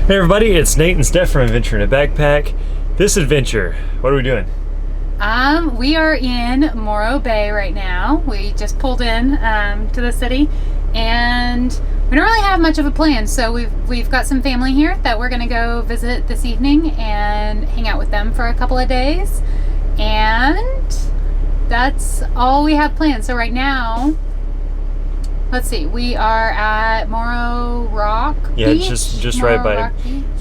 Hey everybody, it's Nate and Steph from Adventure in a Backpack. This adventure, what are we doing? We are in Morro Bay right now. We just pulled in to the city, and we don't really have much of a plan. So we've got some family here that we're gonna go visit this evening and hang out with them for a couple of days, and that's all we have planned. So right now, let's see, we are at Morro Rock Beach. just right by.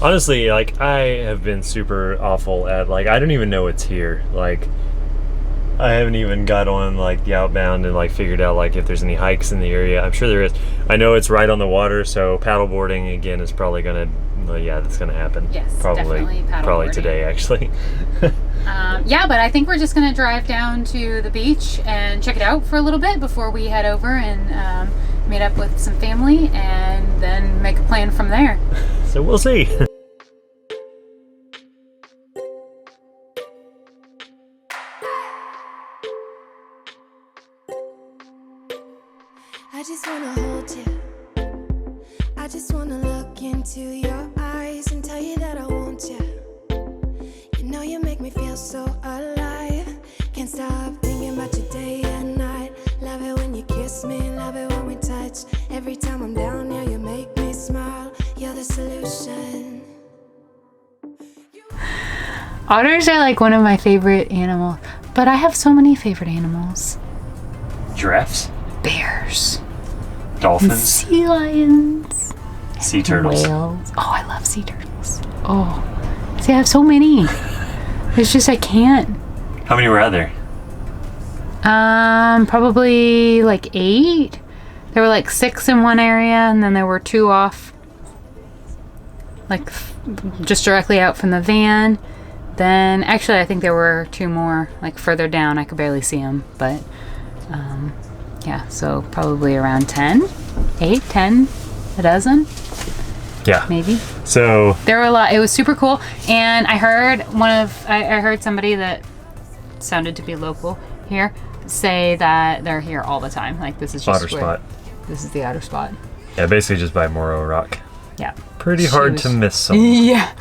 Honestly, like, I have been super awful at, like, I don't even know it's here. Like, I haven't even got on, like, the outbound and, like, figured out, like, if there's any hikes in the area. I'm sure there is. I know it's right on the water, so paddleboarding again is probably gonna, well, yeah, that's gonna happen. Yes, definitely paddleboarding. Probably today, actually. Yeah, but I think we're just gonna drive down to the beach and check it out for a little bit before we head over and meet up with some family and then make a plan from there. So we'll see. I just wanna hold you. I just wanna look into your eyes and tell you that I want you. You know you make me feel so alive. Can't stop thinking about you day and night. Love it when you kiss me, love it when we touch. Every time I'm down here, you make me smile. You're the solution. Otters are like one of my favorite animals, but I have so many favorite animals. Giraffes, Bears, dolphins, sea lions, sea turtles, whales. Oh, I love sea turtles. Oh, see, I have so many. It's just I can't. How many were out there? Probably like 8. There were like 6 in one area, and then there were 2 off, like just directly out from the van. Then actually I think there were 2 more like further down. I could barely see them, but yeah, so probably around 10, 8, 10, a dozen. Yeah, maybe. So there were a lot. It was super cool, and I heard I heard somebody that sounded to be local here say that they're here all the time. Like, this is just otter spot. This is the otter spot. Yeah, basically just by Morro Rock. Yeah. Pretty hard to miss them. Yeah.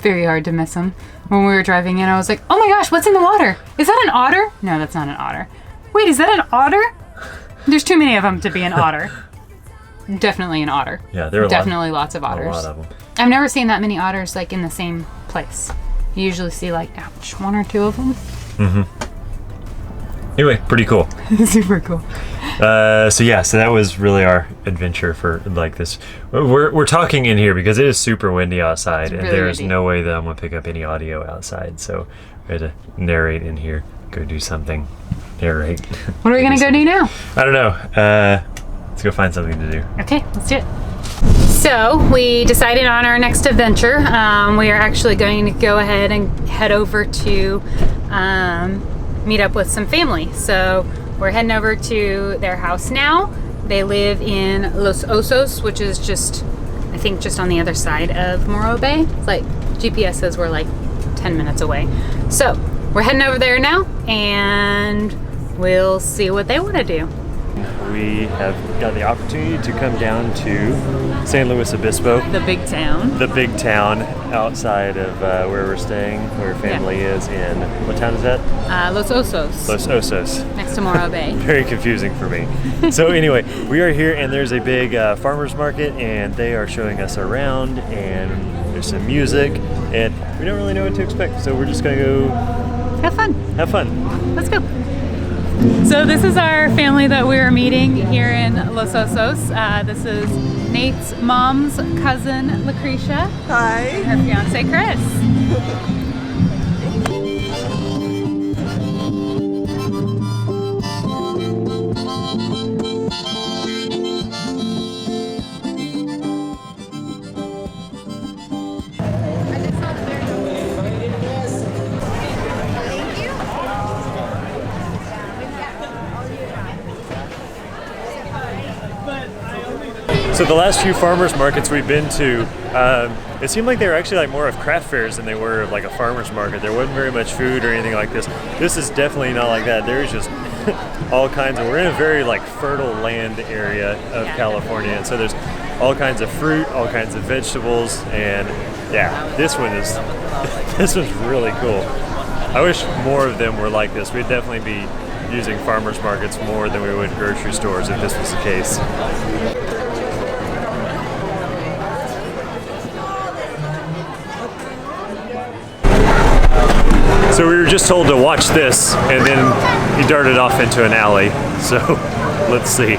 Very hard to miss them. When we were driving in, I was like, oh my gosh, what's in the water? Is that an otter? No, that's not an otter. Wait, is that an otter? There's too many of them to be an otter. Definitely an otter. Yeah, there are definitely lots of otters. A lot of them. I've never seen that many otters like in the same place. You usually see like, ouch, 1 or 2 of them. Mm-hmm. Anyway, pretty cool. Super cool. So that was really our adventure for, like, this. We're talking in here because it is super windy outside, and there's no way that I'm gonna pick up any audio outside. So we had to narrate in here. Go do something. Narrate. What are we gonna go do now? I don't know. Let's go find something to do. Okay, let's do it. So we decided on our next adventure. We are actually going to go ahead and head over to meet up with some family. So we're heading over to their house now. They live in Los Osos, which is just, I think, just on the other side of Morro Bay. It's like, GPS says we're like 10 minutes away. So we're heading over there now, and we'll see what they want to do. We have got the opportunity to come down to San Luis Obispo. The big town. The big town outside of where we're staying, where family is in, what town is that? Los Osos. Los Osos. Next to Morro Bay. Very confusing for me. So anyway, we are here, and there's a big farmer's market, and they are showing us around, and there's some music, and we don't really know what to expect, so we're just gonna go have fun. Have fun. Let's go. So this is our family that we're meeting here in Los Osos. This is Nate's mom's cousin, Lucretia. Hi. Her fiance, Chris. So the last few farmers markets we've been to, it seemed like they were actually like more of craft fairs than they were of like a farmer's market. There wasn't very much food or anything like this. This is definitely not like that. There's just all kinds of, we're in a very like fertile land area of California, and so there's all kinds of fruit, all kinds of vegetables, and yeah, this one is this was really cool. I wish more of them were like this. We'd definitely be using farmers markets more than we would grocery stores if this was the case. So we were just told to watch this, and then he darted off into an alley. So let's see.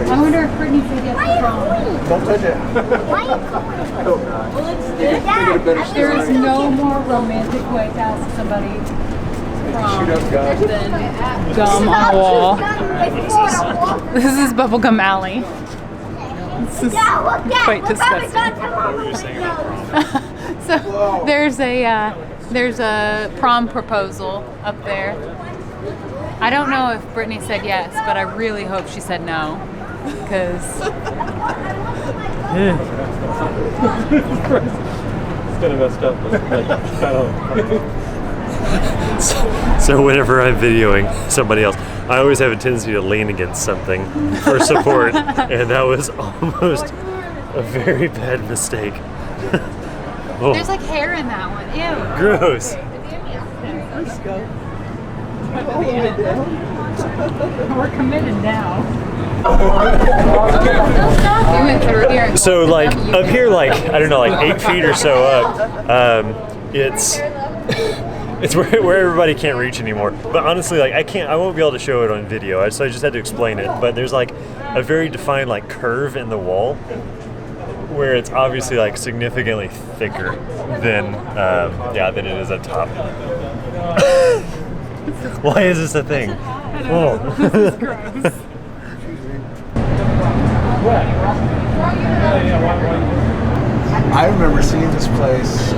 I wonder if Brittany could get the prom. Don't touch it. Why are you going? There is no more romantic way to ask somebody prom than gum on a wall. This is Bubblegum Alley. This is quite disgusting. So there's a prom proposal up there. I don't know if Brittany said yes, but I really hope she said no, because It's kind of messed up. But So whenever I'm videoing somebody else, I always have a tendency to lean against something for support, and that was almost a very bad mistake. Oh, there's like hair in that one. Ew. gross. We're committed now. You went through here. So like up here, like I don't know, like 8 feet or so up, it's where everybody can't reach anymore. But honestly, like I won't be able to show it on video, so I just had to explain it. But there's like a very defined like curve in the wall where it's obviously like significantly thicker than than it is up top. Why is this a thing? Oh. This is gross. I remember seeing this place.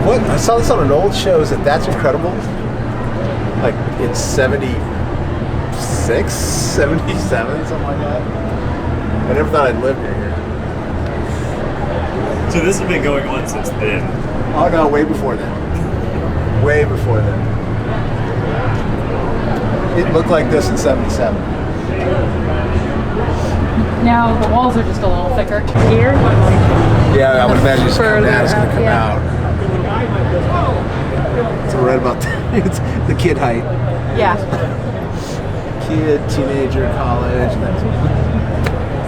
I saw this on an old show. Is That's Incredible? Like in 76, 77, something like that. I never thought I'd live near here. So this has been going on since then. Oh no, way before then. Way before then. It looked like this in 77. Now the walls are just a little thicker here. Yeah, I would imagine it's going to come Yeah. out. So right about it's the kid height. Yeah. Kid, teenager, college.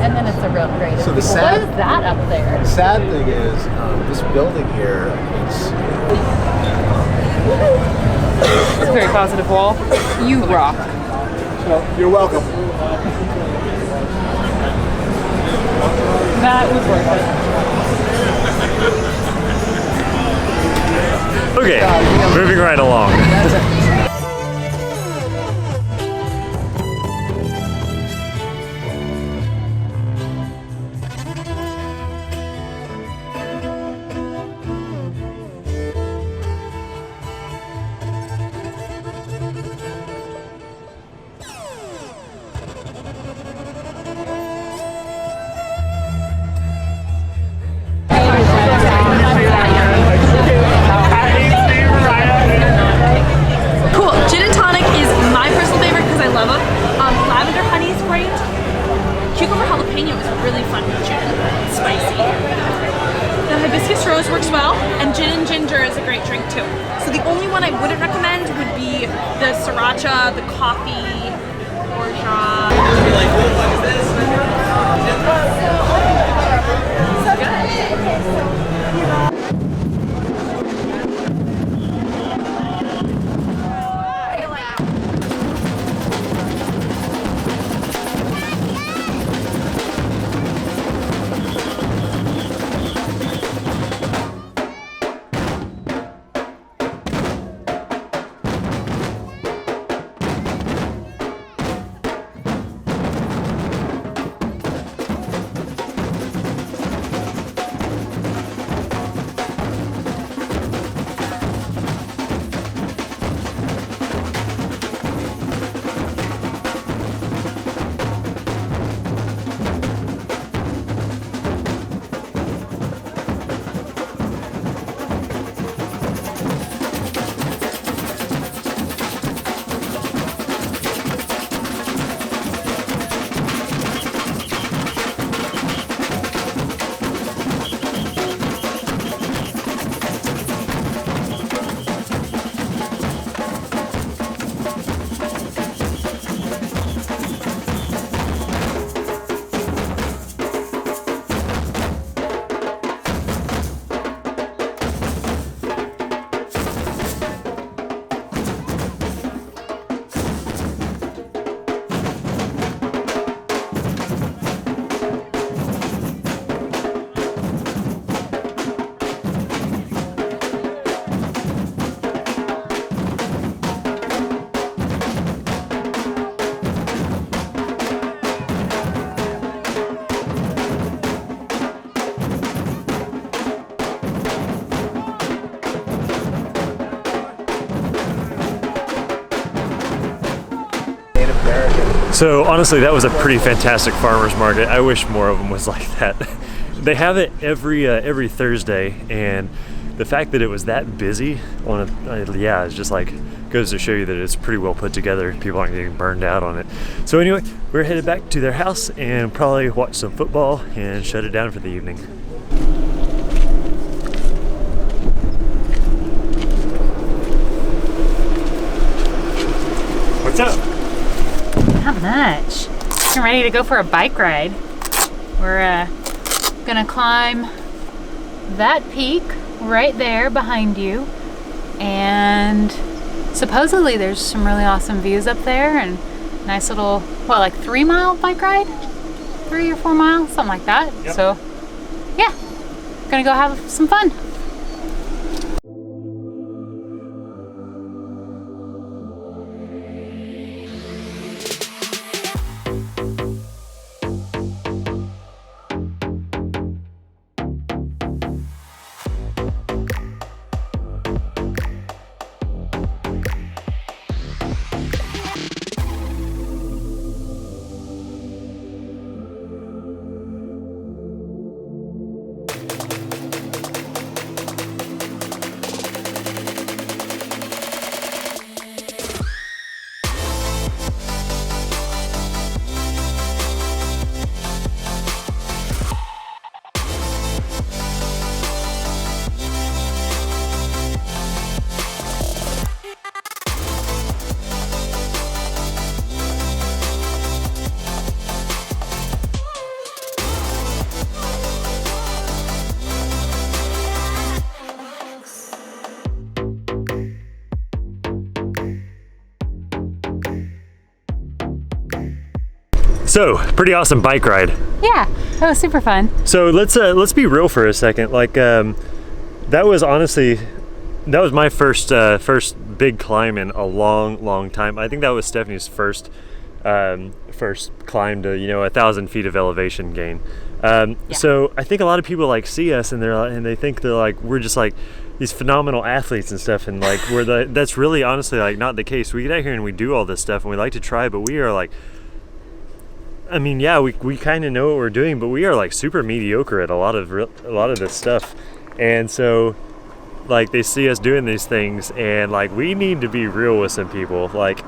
And then it's a real crazy. So the What sad- is that up there? The sad thing is, this building here, It's a very positive wall. You rock. you're welcome. That was worth it. Okay, moving right along. Cool. Gin and tonic is my personal favorite because I love them. Lavender honey is great. Cucumber jalapeno is really fun with gin. It's spicy. The hibiscus rose works well, and gin and ginger is a great drink too. So the only one I wouldn't recommend would be the sriracha, the coffee, orgeat. So honestly, that was a pretty fantastic farmer's market. I wish more of them was like that. They have it every Thursday, and the fact that it was that busy on yeah, it's just like goes to show you that it's pretty well put together. People aren't getting burned out on it. So anyway, we're headed back to their house and probably watch some football and shut it down for the evening. What's up? Not much. I'm ready to go for a bike ride. We're gonna climb that peak right there behind you, and supposedly there's some really awesome views up there and nice little, what, like 3-mile bike ride? 3 or 4 miles, something like that. Yep. So yeah, gonna go have some fun. So, pretty awesome bike ride. Yeah, that was super fun. So let's be real for a second. Like that was honestly, that was my first big climb in a long time. I think that was Stephanie's first climb to 1,000 feet of elevation gain. Yeah. So I think a lot of people like see us and they think they're like we're just like these phenomenal athletes and stuff, and like that's really honestly like not the case. We get out here and we do all this stuff and we like to try, but we are like, I mean, yeah, we kind of know what we're doing, but we are like super mediocre at a lot of this stuff. And so like they see us doing these things, and like we need to be real with some people. Like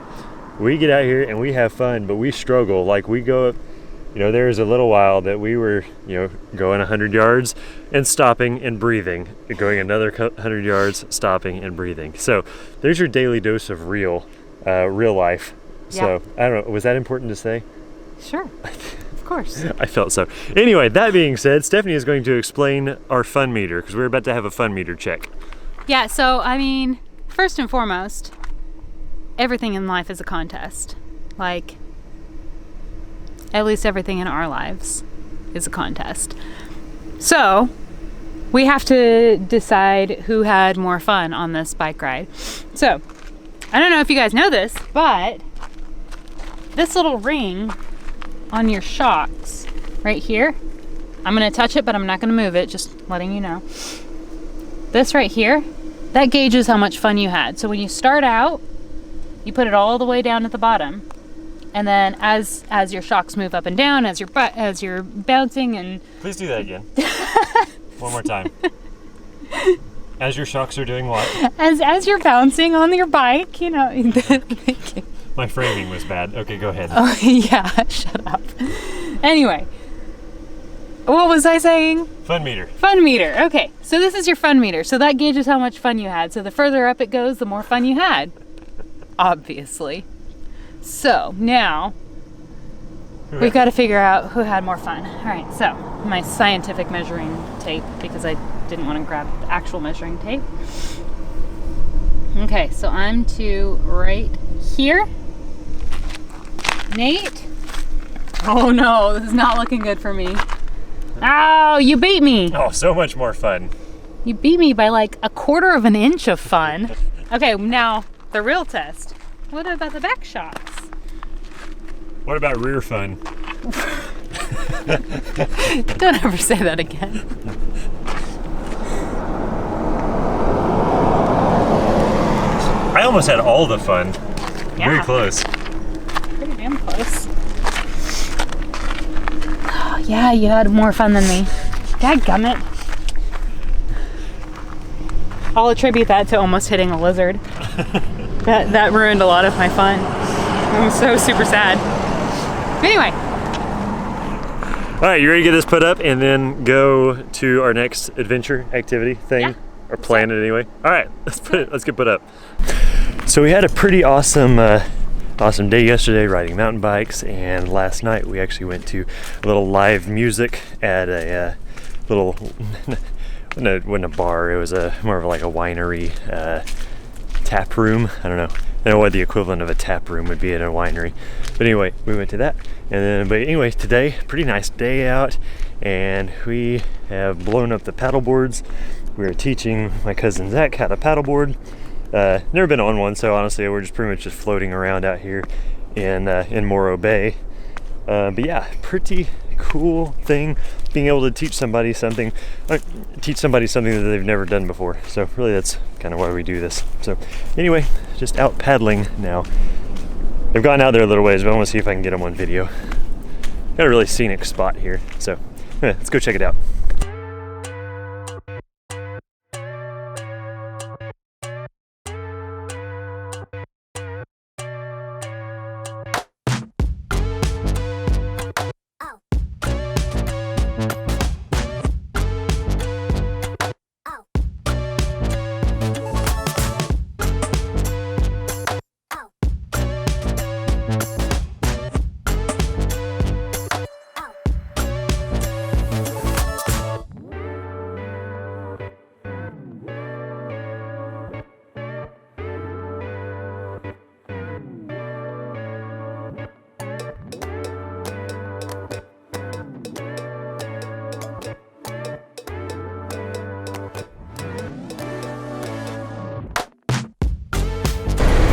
we get out here and we have fun, but we struggle. Like we go, there was a little while that we were, going 100 yards and stopping and breathing, going another 100 yards, stopping and breathing. So there's your daily dose of real life. Yeah. So I don't know, was that important to say? Sure, of course. I felt so. Anyway, that being said, Stephanie is going to explain our fun meter, because we're about to have a fun meter check. Yeah, so I mean, first and foremost, everything in life is a contest. Like, at least everything in our lives is a contest. So, we have to decide who had more fun on this bike ride. So, I don't know if you guys know this, but this little ring on your shocks right here, I'm gonna touch it, but I'm not gonna move it, just letting you know. This right here, that gauges how much fun you had. So when you start out, you put it all the way down at the bottom, and then as your shocks move up and down, as you're bouncing and... Please do that again. One more time. As your shocks are doing what? As you're bouncing on your bike, My framing was bad. Okay, go ahead. Oh, yeah, shut up. Anyway, what was I saying? Fun meter. Fun meter. Okay, so this is your fun meter. So that gauges how much fun you had. So the further up it goes, the more fun you had. Obviously. So now we've got to figure out who had more fun. All right, so my scientific measuring tape, because I didn't want to grab the actual measuring tape. Okay, so I'm to right here. Nate? Oh no, this is not looking good for me. Oh, you beat me. Oh, so much more fun. You beat me by like 1/4 of an inch of fun. Okay, now the real test. What about the back shocks? What about rear fun? Don't ever say that again. I almost had all the fun. Yeah. Very close. Pretty damn close. yeah, you had more fun than me. Dadgummit. I'll attribute that to almost hitting a lizard. That ruined a lot of my fun. I'm so super sad. Anyway. All right, you ready to get this put up and then go to our next adventure activity thing? Yeah. Or plan it anyway. All right, let's get put up. So we had a pretty awesome awesome day yesterday riding mountain bikes, and last night we actually went to a little live music at a little, no, it wasn't a bar, it was more of like a winery tap room. I don't know what the equivalent of a tap room would be at a winery, but anyway, we went to that. And then, but anyway, today, pretty nice day out, and we have blown up the paddle boards. We are teaching my cousin Zach how to paddleboard. Never been on one, so honestly we're just pretty much just floating around out here in Morro Bay. But yeah, pretty cool thing being able to teach somebody something that they've never done before. So really that's kind of why we do this. So anyway, just out paddling now. They've gone out there a little ways, but I want to see if I can get them on video. Got a really scenic spot here, so let's go check it out.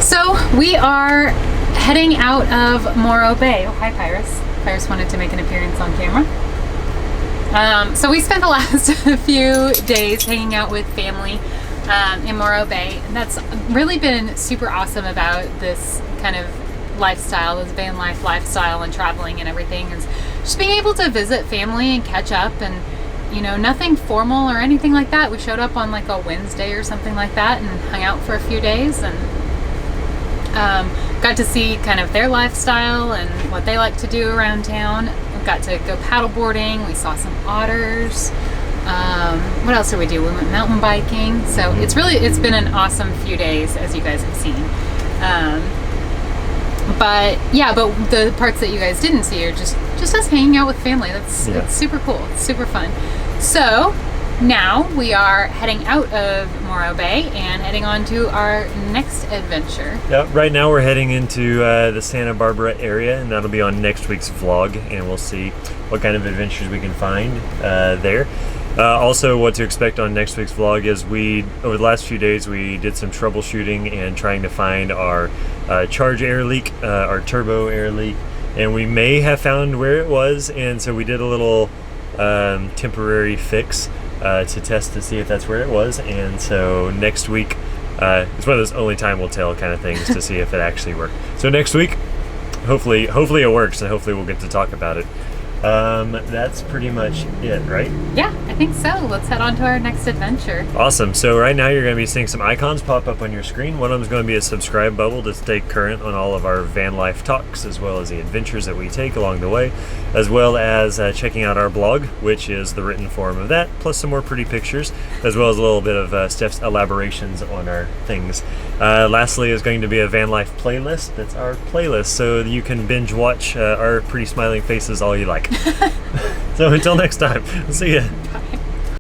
So we are heading out of Morro Bay. Oh, hi Pyrus. Pyrus wanted to make an appearance on camera. So we spent the last few days hanging out with family in Morro Bay. And that's really been super awesome about this kind of lifestyle, this van life lifestyle and traveling and everything, is just being able to visit family and catch up, and you know, nothing formal or anything like that. We showed up on like a Wednesday or something like that and hung out for a few days, and got to see kind of their lifestyle and what they like to do around town. We got to go paddleboarding. We saw some otters. What else did we do? We went mountain biking. So it's been an awesome few days, as you guys have seen. But the parts that you guys didn't see are just us hanging out with family. It's super cool. It's super fun. So now we are heading out of Morro Bay and heading on to our next adventure. Yeah, right now we're heading into the Santa Barbara area, and that'll be on next week's vlog, and we'll see what kind of adventures we can find there. Also, what to expect on next week's vlog is over the last few days, we did some troubleshooting and trying to find our charge air leak, our turbo air leak, and we may have found where it was, and so we did a little temporary fix to test to see if that's where it was. And so next week, it's one of those only time will tell kind of things to see if it actually worked. So next week, hopefully it works, and hopefully we'll get to talk about it. That's pretty much it, right? Yeah, I think so. Let's head on to our next adventure. Awesome. So right now you're going to be seeing some icons pop up on your screen. One of them is going to be a subscribe bubble to stay current on all of our van life talks, as well as the adventures that we take along the way, as well as checking out our blog, which is the written form of that, plus some more pretty pictures, as well as a little bit of Steph's elaborations on our things. Lastly is going to be a van life playlist. That's our playlist, so you can binge watch our pretty smiling faces all you like. So until next time, see ya.